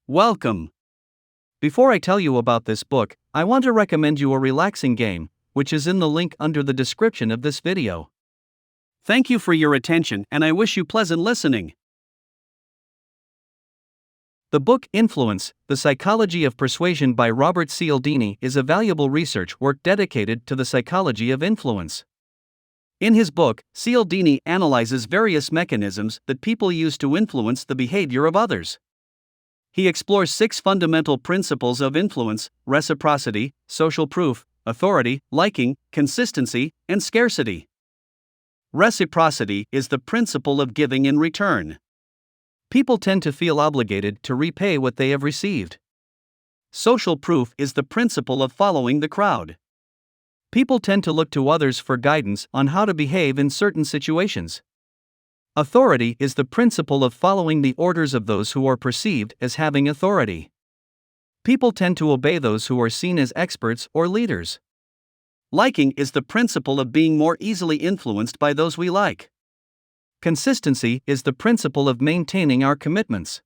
Welcome! Before I tell you about this book, I want to recommend you a relaxing game, which is in the link under the description of this video. Thank you for your attention and I wish you pleasant listening. The book Influence, The Psychology of Persuasion by Robert Cialdini is a valuable research work dedicated to the psychology of influence. In his book, Cialdini analyzes various mechanisms that people use to influence the behavior of others. He explores 6 fundamental principles of influence: reciprocity, social proof, authority, liking, consistency, and scarcity. Reciprocity is the principle of giving in return. People tend to feel obligated to repay what they have received. Social proof is the principle of following the crowd. People tend to look to others for guidance on how to behave in certain situations. Authority is the principle of following the orders of those who are perceived as having authority. People tend to obey those who are seen as experts or leaders. Liking is the principle of being more easily influenced by those we like. Consistency is the principle of maintaining our commitments.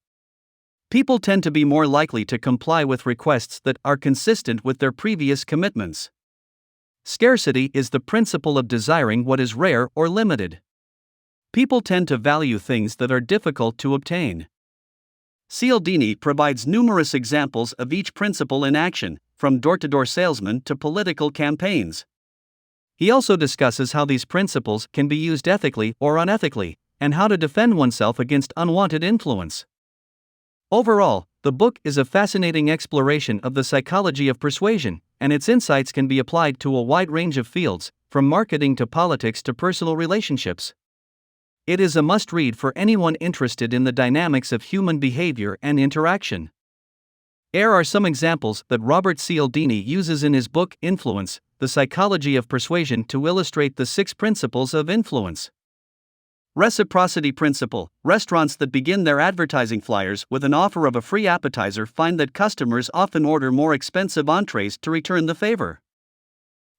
People tend to be more likely to comply with requests that are consistent with their previous commitments. Scarcity is the principle of desiring what is rare or limited. People tend to value things that are difficult to obtain. Cialdini provides numerous examples of each principle in action, from door-to-door salesmen to political campaigns. He also discusses how these principles can be used ethically or unethically, and how to defend oneself against unwanted influence. Overall, the book is a fascinating exploration of the psychology of persuasion, and its insights can be applied to a wide range of fields, from marketing to politics to personal relationships. It is a must-read for anyone interested in the dynamics of human behavior and interaction. Here are some examples that Robert Cialdini uses in his book Influence, The Psychology of Persuasion to illustrate the 6 principles of influence. Reciprocity principle: restaurants that begin their advertising flyers with an offer of a free appetizer find that customers often order more expensive entrees to return the favor.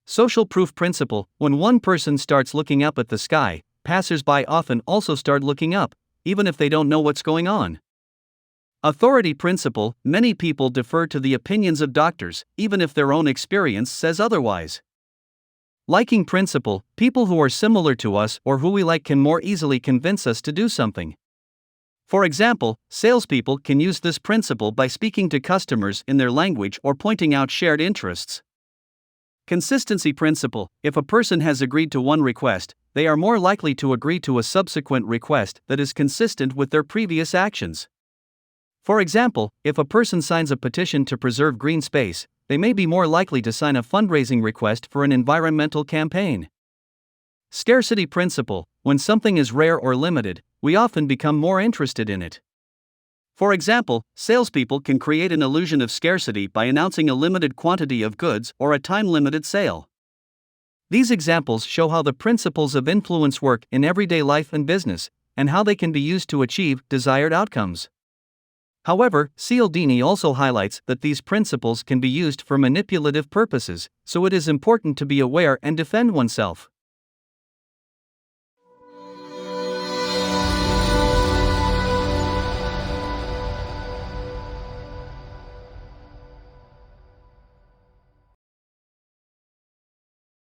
Social proof principle: when one person starts looking up at the sky, passers-by often also start looking up, even if they don't know what's going on. Authority principle: many people defer to the opinions of doctors, even if their own experience says otherwise. Liking principle: people who are similar to us or who we like can more easily convince us to do something. For example, salespeople can use this principle by speaking to customers in their language or pointing out shared interests. Consistency principle: if a person has agreed to one request, they are more likely to agree to a subsequent request that is consistent with their previous actions. For example, if a person signs a petition to preserve green space, they may be more likely to sign a fundraising request for an environmental campaign. Scarcity principle: when something is rare or limited, we often become more interested in it. For example, salespeople can create an illusion of scarcity by announcing a limited quantity of goods or a time-limited sale. These examples show how the principles of influence work in everyday life and business, and how they can be used to achieve desired outcomes. However, Cialdini also highlights that these principles can be used for manipulative purposes, so it is important to be aware and defend oneself.